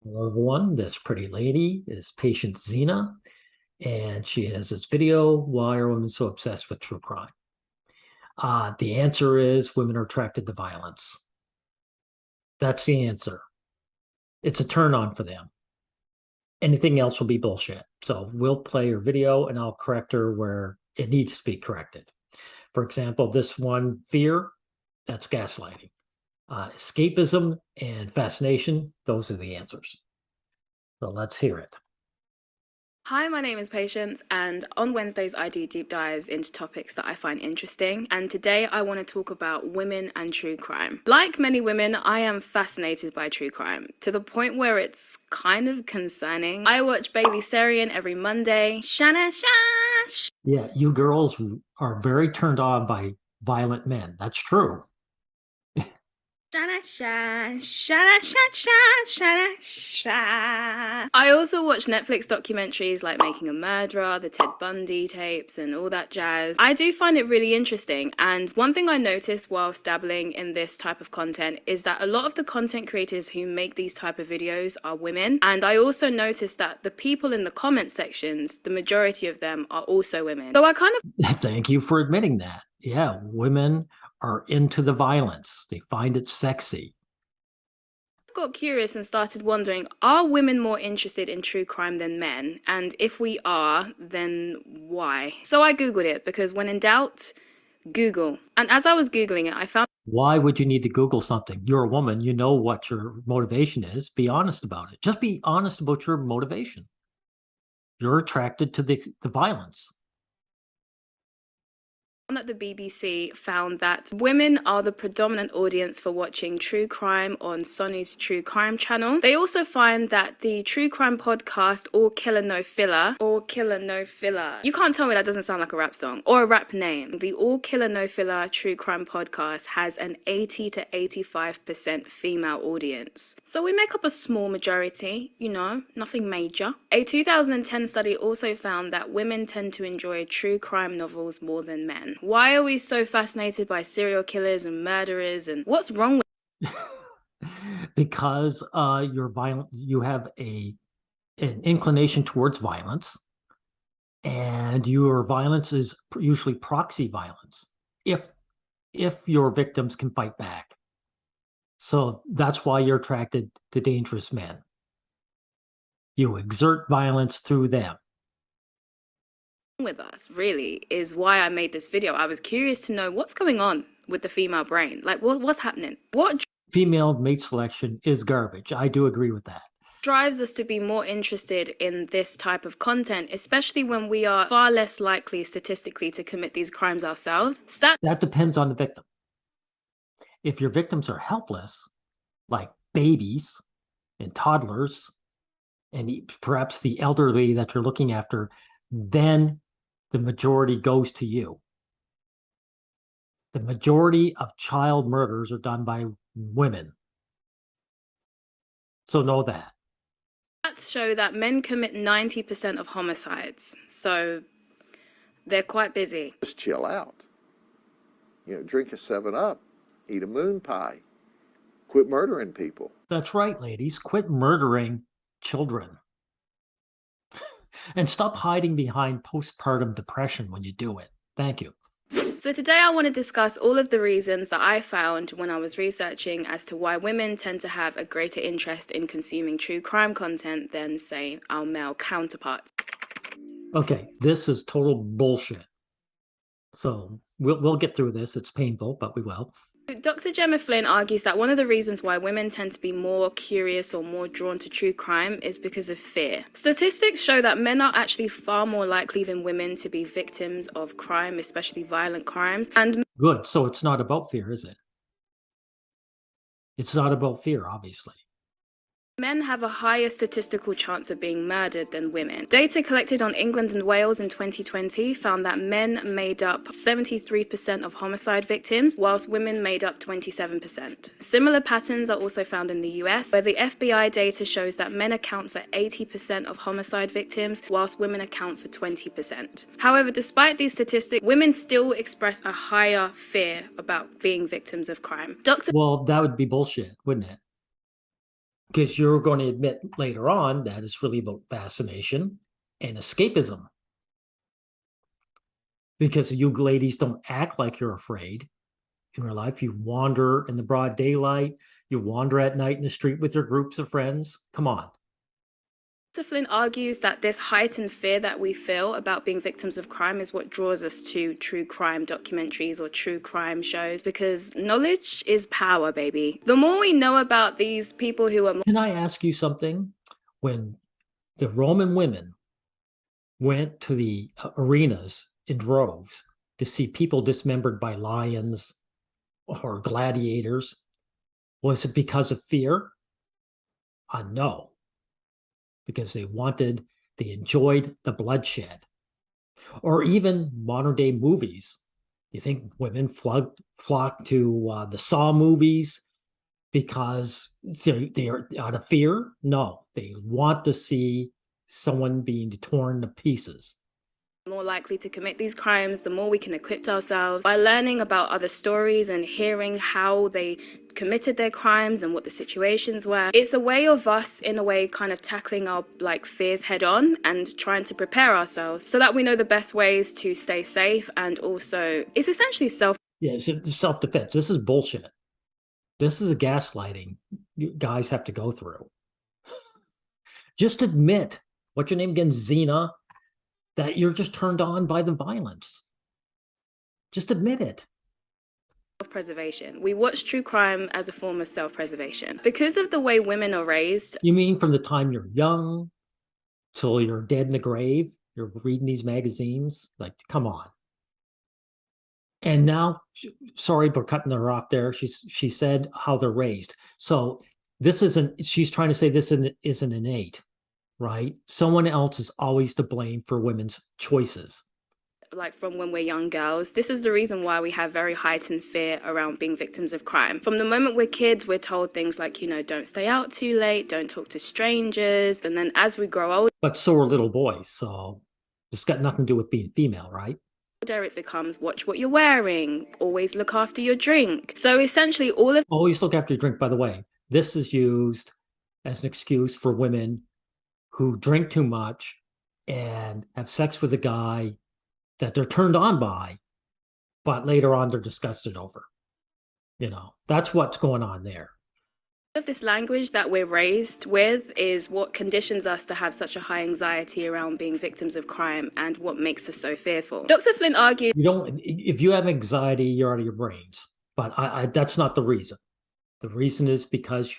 Hello, everyone. This pretty lady is patient Xena, and she has this video, Why Are Women So Obsessed with True Crime? The answer is women are attracted to violence. That's the answer. It's a turn on for them. Anything else will be bullshit. So we'll play her video and I'll correct her where it needs to be corrected. For example, this one, fear, that's gaslighting. Escapism and fascination, those are the answers. So let's hear it. Hi, my name is Patience, and on Wednesdays I do deep dives into topics that I find interesting, and today I want to talk about women and true crime. Like many women, I am fascinated by true crime, to the point where it's kind of concerning. I watch Bailey Sarian every Monday. Shana Shash! Yeah, you girls are very turned on by violent men. That's true. I also watch Netflix documentaries like Making a Murderer, the Ted Bundy tapes, and all that jazz. I do find it really interesting, and one thing I noticed whilst dabbling in this type of content is that a lot of the content creators who make these type of videos are women, and I also noticed that the people in the comment sections, the majority of them are also women. So I kind of Thank you for admitting that. Yeah, women are into the violence. They find it sexy. got curious and started wondering, are women more interested in true crime than men? And if we are, then why? So I Googled it because when in doubt, Google. And as I was Googling it, I found Why would you need to Google something? You're a woman, you know what your motivation is. Be honest about it. Just be honest about your motivation. You're attracted to the violence. that the BBC found that women are the predominant audience for watching true crime on Sony's True Crime channel. They also find that the true crime podcast All Killer No Filler, you can't tell me that doesn't sound like a rap song or a rap name. The All Killer No Filler True Crime podcast has an 80 to 85% female audience. So we make up a small majority, you know, nothing major. A 2010 study also found that women tend to enjoy true crime novels more than men. Why are we so fascinated by serial killers and murderers, and what's wrong with Because you're violent, you have an inclination towards violence, and your violence is usually proxy violence if your victims can fight back. So that's why you're attracted to dangerous men. You exert violence through them. with us, really, is why I made this video. I was curious to know what's going on with the female brain. Like, what's happening? What Female mate selection is garbage. I do agree with that. drives us to be more interested in this type of content, especially when we are far less likely statistically to commit these crimes ourselves? That depends on the victim. If your victims are helpless, like babies and toddlers, and perhaps the elderly that you're looking after, then the majority goes to you. The majority of child murders are done by women. So know that. Stats show that men commit 90% of homicides, so they're quite busy. Just chill out. You know, drink a 7-Up, eat a moon pie, quit murdering people. That's right, ladies. Quit murdering children. And stop hiding behind postpartum depression when you do it. Thank you. So today I want to discuss all of the reasons that I found when I was researching as to why women tend to have a greater interest in consuming true crime content than, say, our male counterparts. Okay, this is total bullshit. So we'll get through this. It's painful, but we will. Dr. Gemma Flynn argues that one of the reasons why women tend to be more curious or more drawn to true crime is because of fear. Statistics show that men are actually far more likely than women to be victims of crime, especially violent crimes, and Good. So it's not about fear, is it? It's not about fear, obviously. men have a higher statistical chance of being murdered than women. Data collected on England and Wales in 2020 found that men made up 73% of homicide victims, whilst women made up 27%. Similar patterns are also found in the US, where the FBI data shows that men account for 80% of homicide victims, whilst women account for 20%. However, despite these statistics, women still express a higher fear about being victims of crime. Well, that would be bullshit, wouldn't it? Because you're going to admit later on that it's really about fascination and escapism. Because you ladies don't act like you're afraid in real life. You wander in the broad daylight. You wander at night in the street with your groups of friends. Come on. Dr. Flynn argues that this heightened fear that we feel about being victims of crime is what draws us to true crime documentaries or true crime shows, because knowledge is power, baby. The more we know about these people who are... Can I ask you something? When the Roman women went to the arenas in droves to see people dismembered by lions or gladiators, was it because of fear? No. Because they enjoyed the bloodshed. Or even modern day movies. You think women flock to the Saw movies because they are out of fear? No, they want to see someone being torn to pieces. More likely to commit these crimes, the more we can equip ourselves by learning about other stories and hearing how they committed their crimes and what the situations were. It's a way of us, in a way, kind of tackling our fears head on and trying to prepare ourselves so that we know the best ways to stay safe. And also, it's essentially self-defense. This is bullshit. This is a gaslighting you guys have to go through. Just admit, what's your name again, Xena, that you're just turned on by the violence. Just admit it. Self-preservation. We watch true crime as a form of self-preservation. Because of the way women are raised. You mean from the time you're young till you're dead in the grave, you're reading these magazines? Like, come on. And now, sorry for cutting her off there. She said how they're raised. So this isn't, she's trying to say this isn't innate. Right? Someone else is always to blame for women's choices. Like from when we're young girls, this is the reason why we have very heightened fear around being victims of crime. From the moment we're kids, we're told things like, don't stay out too late, don't talk to strangers. And then as we grow older, but so are little boys. So it's got nothing to do with being female, right? It becomes watch what you're wearing, always look after your drink. So essentially always look after your drink. By the way, this is used as an excuse for women who drink too much and have sex with a guy that they're turned on by, but later on they're disgusted over. That's what's going on there. Of this language that we're raised with is what conditions us to have such a high anxiety around being victims of crime and what makes us so fearful. Dr. Flynn argued, if you have anxiety, you're out of your brains, but that's not the reason. The reason is because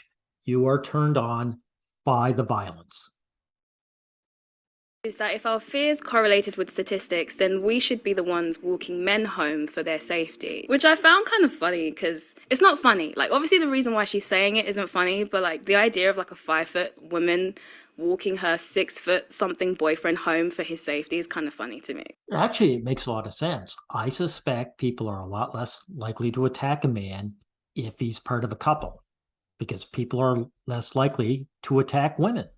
you are turned on by the violence. Is that if our fears correlated with statistics, then we should be the ones walking men home for their safety, which I found kind of funny because it's not funny. Obviously the reason why she's saying it isn't funny, but the idea of a 5-foot woman walking her 6-foot something boyfriend home for his safety is kind of funny to me. Actually, it makes a lot of sense. I suspect people are a lot less likely to attack a man if he's part of a couple, because people are less likely to attack women.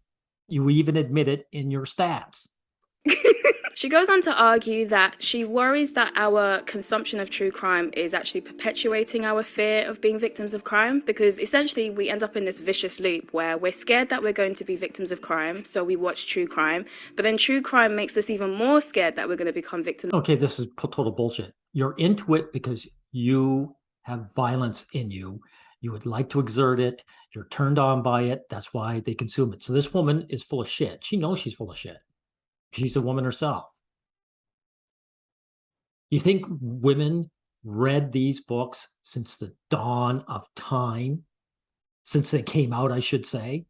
You even admit it in your stats. She goes on to argue that she worries that our consumption of true crime is actually perpetuating our fear of being victims of crime, because essentially we end up in this vicious loop where we're scared that we're going to be victims of crime, so we watch true crime, but then true crime makes us even more scared that we're going to become victims. Okay, this is total bullshit. You're into it because you have violence in you. You would like to exert it. You're turned on by it. That's why they consume it. So this woman is full of shit. She knows she's full of shit. She's a woman herself. You think women read these books since the dawn of time? Since they came out, I should say.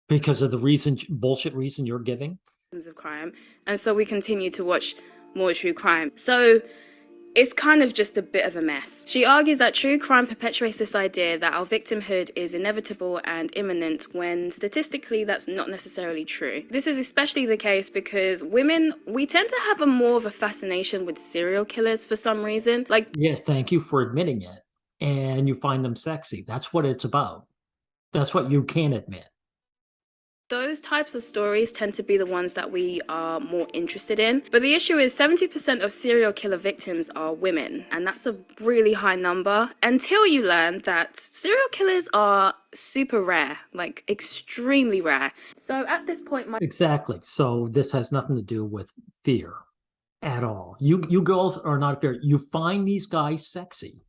Because of the bullshit reason you're giving? Of crime. And so we continue to watch more true crime. So it's kind of just a bit of a mess. She argues that true crime perpetuates this idea that our victimhood is inevitable and imminent, when statistically that's not necessarily true. This is especially the case because women, we tend to have more of a fascination with serial killers for some reason. Yes, thank you for admitting it. And you find them sexy. That's what it's about. That's what you can admit. Those types of stories tend to be the ones that we are more interested in. But the issue is 70% of serial killer victims are women, and that's a really high number until you learn that serial killers are super rare, like extremely rare. So at this point, Exactly. So this has nothing to do with fear at all. You girls are not fear. You find these guys sexy.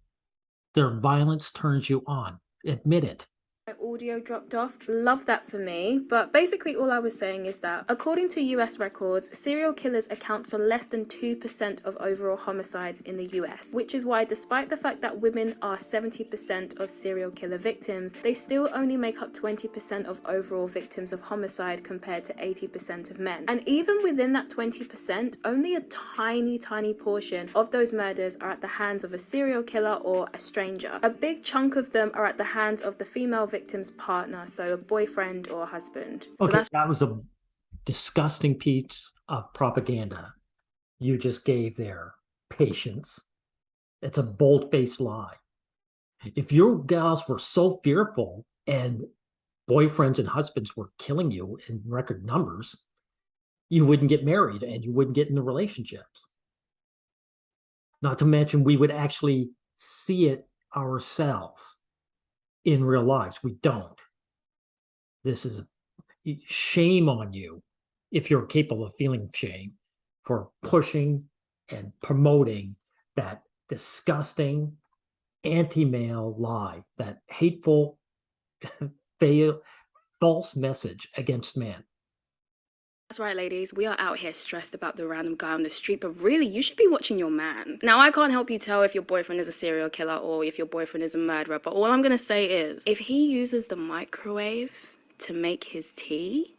Their violence turns you on. Admit it. my audio dropped off. Love that for me. But basically all I was saying is that according to US records, serial killers account for less than 2% of overall homicides in the US, which is why despite the fact that women are 70% of serial killer victims, they still only make up 20% of overall victims of homicide compared to 80% of men. And even within that 20%, only a tiny portion of those murders are at the hands of a serial killer or a stranger. A big chunk of them are at the hands of the female victim's partner, so a boyfriend or husband. So Okay, that's that was a disgusting piece of propaganda you just gave there. Patience. It's a bold-faced lie. If your gals were so fearful and boyfriends and husbands were killing you in record numbers, you wouldn't get married and you wouldn't get into relationships. Not to mention, we would actually see it ourselves in real lives. We don't. This is shame on you if you're capable of feeling shame for pushing and promoting that disgusting anti-male lie, that hateful, false message against men. That's right, ladies. We are out here stressed about the random guy on the street, but really, you should be watching your man. Now, I can't help you tell if your boyfriend is a serial killer or if your boyfriend is a murderer, but all I'm going to say is, if he uses the microwave to make his tea,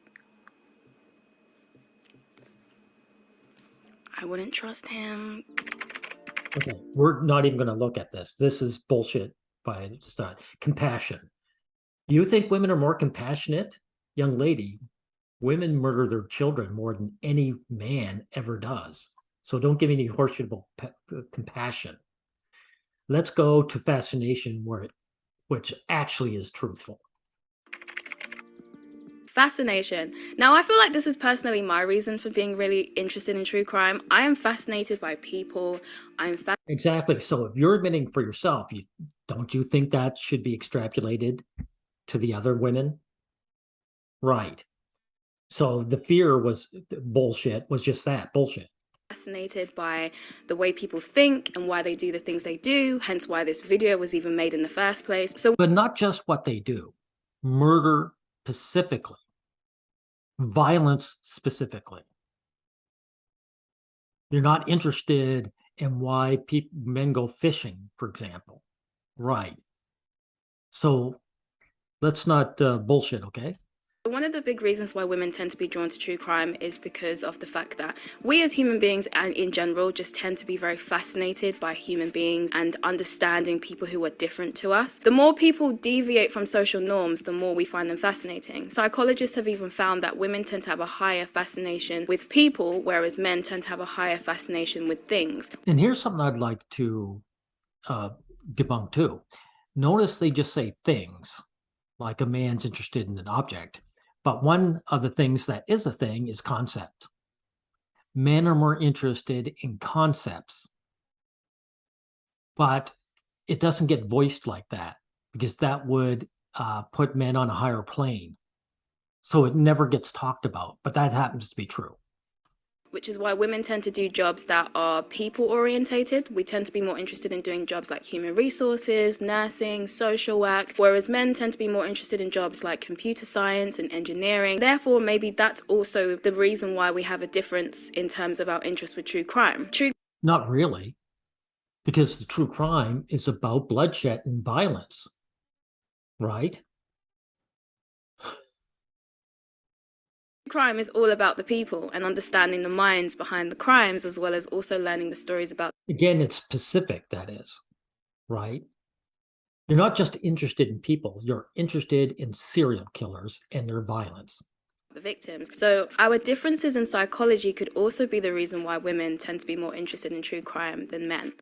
I wouldn't trust him. Okay, we're not even going to look at this. This is bullshit by the start. Compassion. You think women are more compassionate? Young lady, women murder their children more than any man ever does. So don't give me any horseshit about compassion. Let's go to fascination, which actually is truthful. Fascination. Now, I feel like this is personally my reason for being really interested in true crime. I am fascinated by people. Exactly. So if you're admitting for yourself, don't you think that should be extrapolated to the other women? Right. So the fear was bullshit, was just that, bullshit. Fascinated by the way people think and why they do the things they do, hence why this video was even made in the first place. So, but not just what they do, murder specifically, violence specifically. You're not interested in why men go fishing, for example. Right. So let's not bullshit, okay? one of the big reasons why women tend to be drawn to true crime is because of the fact that we as human beings and in general just tend to be very fascinated by human beings and understanding people who are different to us. The more people deviate from social norms, the more we find them fascinating. Psychologists have even found that women tend to have a higher fascination with people, whereas men tend to have a higher fascination with things. And here's something I'd like to debunk too. Notice they just say things, like a man's interested in an object. But one of the things that is a thing is concept. Men are more interested in concepts. But it doesn't get voiced like that, because that would put men on a higher plane. So it never gets talked about, but that happens to be true. Which is why women tend to do jobs that are people orientated. We tend to be more interested in doing jobs like human resources, nursing, social work, whereas men tend to be more interested in jobs like computer science and engineering. Therefore, maybe that's also the reason why we have a difference in terms of our interest with true crime. Not really, because the true crime is about bloodshed and violence, right? Crime is all about the people and understanding the minds behind the crimes, as well as also learning the stories about. Again, it's specific, that is, right? You're not just interested in people, you're interested in serial killers and their violence. The victims. So our differences in psychology could also be the reason why women tend to be more interested in true crime than men.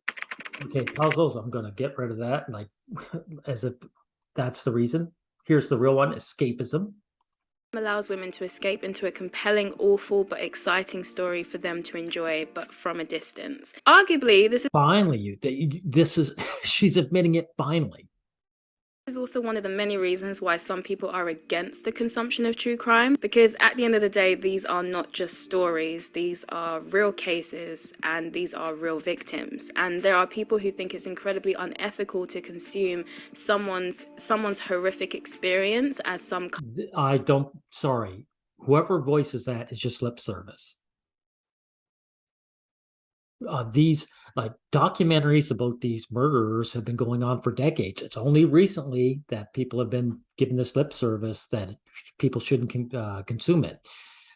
Okay, puzzles, I'm going to get rid of that, like, as if that's the reason. Here's the real one, escapism. allows women to escape into a compelling, awful, but exciting story for them to enjoy, but from a distance. Arguably, this Finally, this is, she's admitting it finally. is also one of the many reasons why some people are against the consumption of true crime, because at the end of the day, these are not just stories, these are real cases and these are real victims. And there are people who think it's incredibly unethical to consume someone's horrific experience as some Sorry, whoever voices that is just lip service. These documentaries about these murderers have been going on for decades. It's only recently that people have been given this lip service that people shouldn't consume it.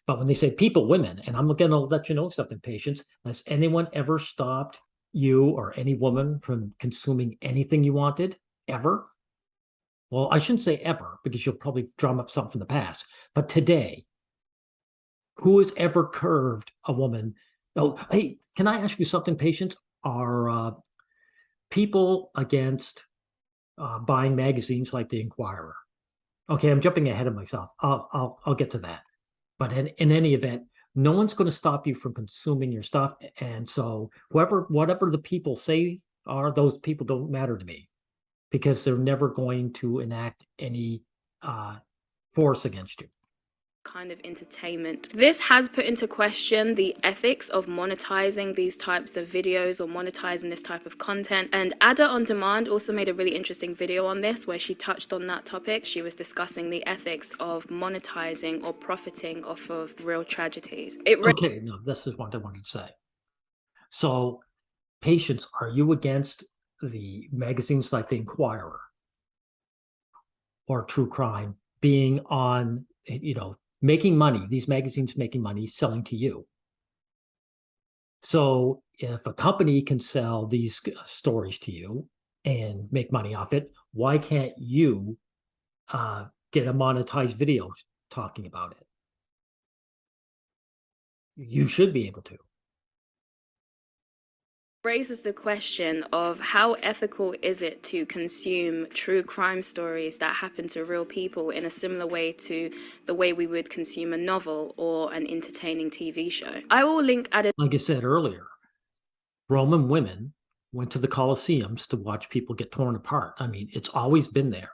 But when they say people, women, and I'm going to let you know something, patients, has anyone ever stopped you or any woman from consuming anything you wanted, ever? Well, I shouldn't say ever, because you'll probably drum up something from the past. But today, who has ever curved a woman? Oh, hey, can I ask you something, patients? Are people against buying magazines like the Inquirer? Okay, I'm jumping ahead of myself. I'll get to that. But in any event, no one's going to stop you from consuming your stuff. And so whatever the people say are, those people don't matter to me, because they're never going to enact any force against you. Kind of entertainment. This has put into question the ethics of monetizing these types of videos or monetizing this type of content. And Ada on Demand also made a really interesting video on this where she touched on that topic. She was discussing the ethics of monetizing or profiting off of real tragedies. Okay, no, this is what I wanted to say. So, patients, are you against the magazines like the Inquirer or True Crime being on, making money, these magazines making money, selling to you? So if a company can sell these stories to you and make money off it, why can't you get a monetized video talking about it? You should be able to. Raises the question of how ethical is it to consume true crime stories that happen to real people in a similar way to the way we would consume a novel or an entertaining TV show. I will link Ada. Like I said earlier, Roman women went to the Colosseums to watch people get torn apart. I mean, it's always been there.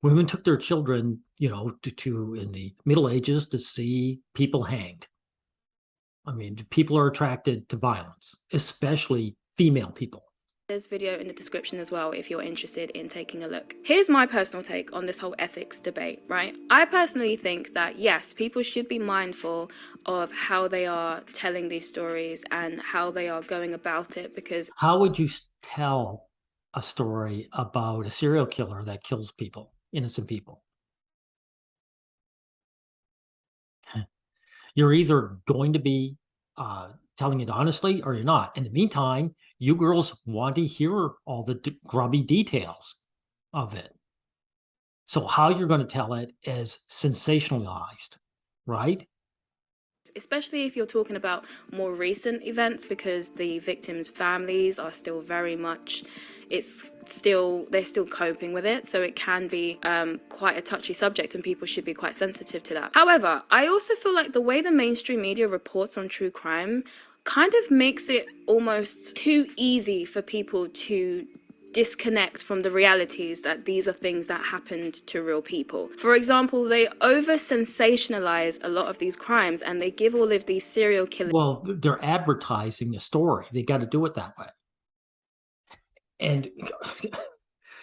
Women took their children, to in the Middle Ages to see people hanged. I mean, people are attracted to violence, especially female people. There's video in the description as well if you're interested in taking a look. Here's my personal take on this whole ethics debate, right? I personally think that yes, people should be mindful of how they are telling these stories and how they are going about it, because how would you tell a story about a serial killer that kills people, innocent people? You're either going to be telling it honestly or you're not. In the meantime, you girls want to hear all the grubby details of it. So how you're going to tell it is sensationalized, right? Especially if you're talking about more recent events, because the victims' families are still very much, they're still coping with it, so it can be quite a touchy subject and people should be quite sensitive to that. However, I also feel like the way the mainstream media reports on true crime kind of makes it almost too easy for people to disconnect from the realities that these are things that happened to real people. For example, they over sensationalize a lot of these crimes and they give all of these serial killers. Well, they're advertising the story. They got to do it that way. And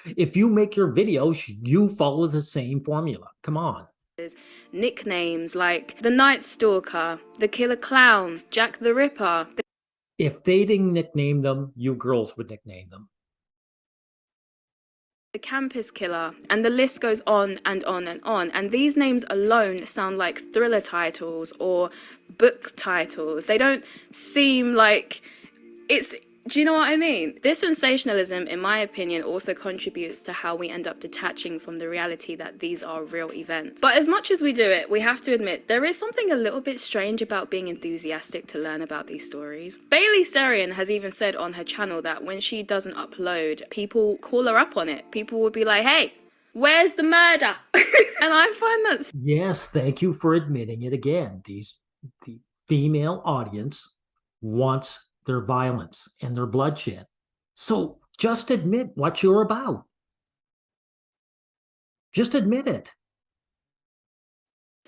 if you make your videos, you follow the same formula. Come on. Nicknames like the Night Stalker, the Killer Clown, Jack the Ripper. If they didn't nickname them, you girls would nickname them. The Campus Killer, and the list goes on and on and on. And these names alone sound like thriller titles or book titles. They don't seem like it's... Do you know what I mean? This sensationalism, in my opinion, also contributes to how we end up detaching from the reality that these are real events. But as much as we do it, we have to admit there is something a little bit strange about being enthusiastic to learn about these stories. Bailey Sarian has even said on her channel that when she doesn't upload, people call her up on it. People will be like, hey, Where's the murder? And I find that Yes, thank you for admitting it again. The female audience wants their violence and their bloodshed. So just admit what you're about. Just admit it.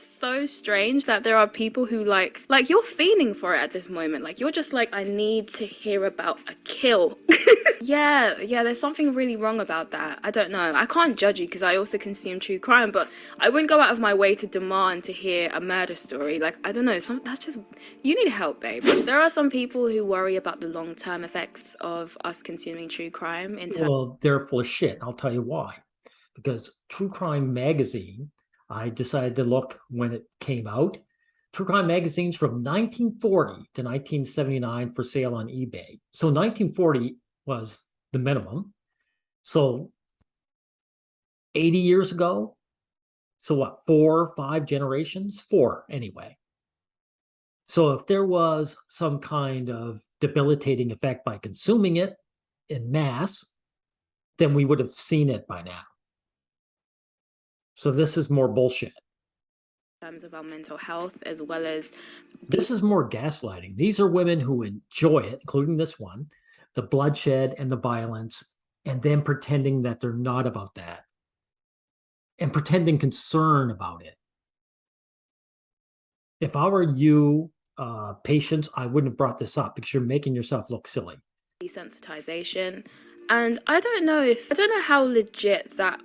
so strange that there are people who like you're fiending for it at this moment. Like you're just like, I need to hear about a kill. Yeah, there's something really wrong about that. I don't know. I can't judge you because I also consume true crime, but I wouldn't go out of my way to demand to hear a murder story. Like, I don't know, that's just, you need help, babe. There are some people who worry about the long-term effects of us consuming true crime in terms. Well, they're full of shit. I'll tell you why. Because True Crime Magazine, I decided to look when it came out. True Crime Magazine's from 1940 to 1979 for sale on eBay. So 1940 was the minimum. So 80 years ago. So what, 4 or 5 generations? 4 anyway. So if there was some kind of debilitating effect by consuming it in mass, then we would have seen it by now. So this is more bullshit. Terms of our mental health, as well as this is more gaslighting. These are women who enjoy it, including this one, the bloodshed and the violence, and then pretending that they're not about that and pretending concern about it. If I were you, patients, I wouldn't have brought this up because you're making yourself look silly. desensitization. And I don't know how legit that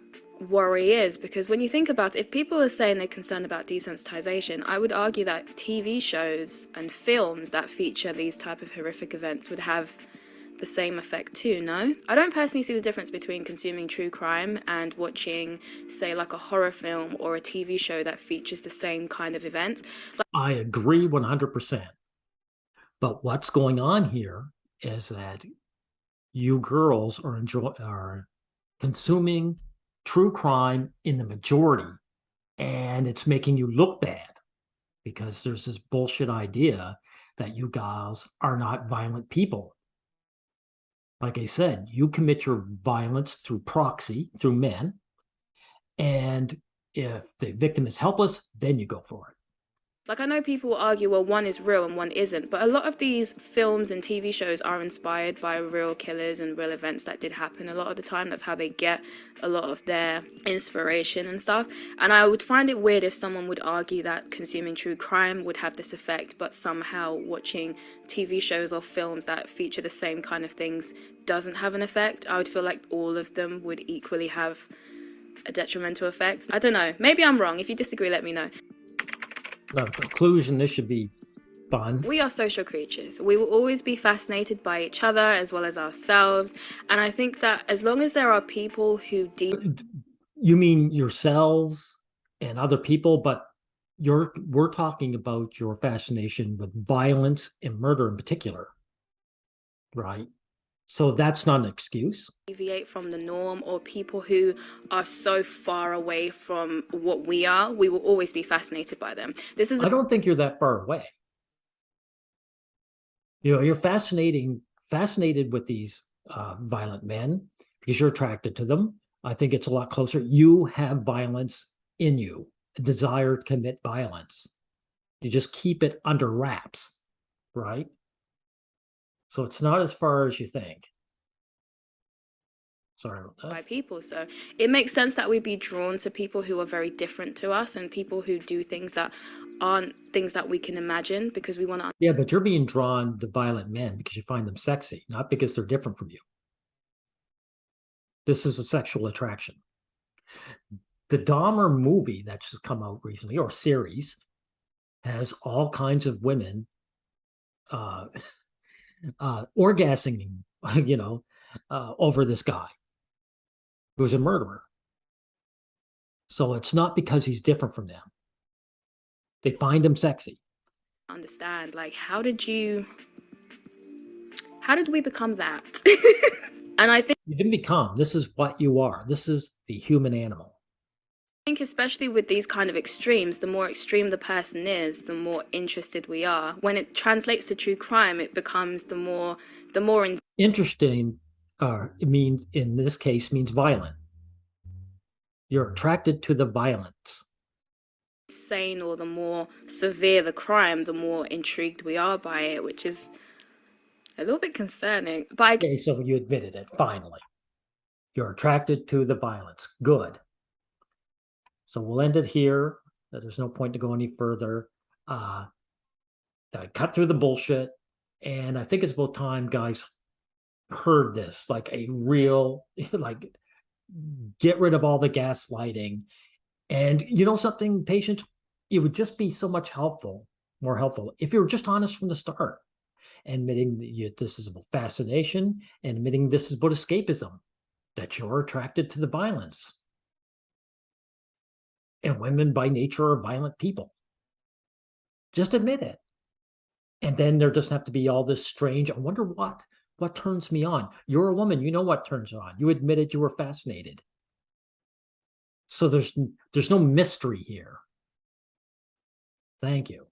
worry is, because when you think about it, if people are saying they're concerned about desensitization, I would argue that TV shows and films that feature these type of horrific events would have the same effect too, no? I don't personally see the difference between consuming true crime and watching, say, like a horror film or a TV show that features the same kind of events. I agree 100%. But what's going on here is that you girls are consuming true crime in the majority, and it's making you look bad because there's this bullshit idea that you guys are not violent people. Like I said, you commit your violence through proxy, through men, and if the victim is helpless, then you go for it. Like, I know people will argue, well, one is real and one isn't, but a lot of these films and TV shows are inspired by real killers and real events that did happen a lot of the time. That's how they get a lot of their inspiration and stuff. And I would find it weird if someone would argue that consuming true crime would have this effect, but somehow watching TV shows or films that feature the same kind of things doesn't have an effect. I would feel like all of them would equally have a detrimental effect. I don't know. Maybe I'm wrong. If you disagree, let me know. The conclusion, this should be fun. We are social creatures. We will always be fascinated by each other as well as ourselves. And I think that as long as there are people who You mean yourselves and other people, but we're talking about your fascination with violence and murder in particular, right? So that's not an excuse. Deviate from the norm, or people who are so far away from what we are, we will always be fascinated by them. I don't think you're that far away. You know, you're fascinated with these violent men because you're attracted to them. I think it's a lot closer. You have violence in you, a desire to commit violence. You just keep it under wraps, right? So it's not as far as you think. Sorry about that. By people. So it makes sense that we'd be drawn to people who are very different to us and people who do things that aren't things that we can imagine, because we want to. Yeah, but you're being drawn to violent men because you find them sexy, not because they're different from you. This is a sexual attraction. The Dahmer movie that's just come out recently, or series, has all kinds of women orgasming, over this guy who's a murderer. So it's not because he's different from them. They find him sexy. Understand, like, how did we become that? And I think You didn't become. This is what you are. This is the human animal. I think especially with these kind of extremes, the more extreme the person is, the more interested we are. When it translates to true crime, it becomes the more Interesting, it means, in this case, means violent. You're attracted to the violence. Insane, or the more severe the crime, the more intrigued we are by it, which is a little bit concerning. But Okay, so you admitted it, finally. You're attracted to the violence. Good. So we'll end it here. There's no point to go any further. I cut through the bullshit, and I think it's about time guys heard this, like a real, like, get rid of all the gaslighting. And you know something, patients, it would just be so much more helpful if you were just honest from the start, admitting that this is about fascination, and admitting this is about escapism, that you're attracted to the violence. And women by nature are violent people. Just admit it. And then there doesn't have to be all this strange, I wonder what turns me on. You're a woman, you know what turns you on. You admitted you were fascinated. So there's no mystery here. Thank you.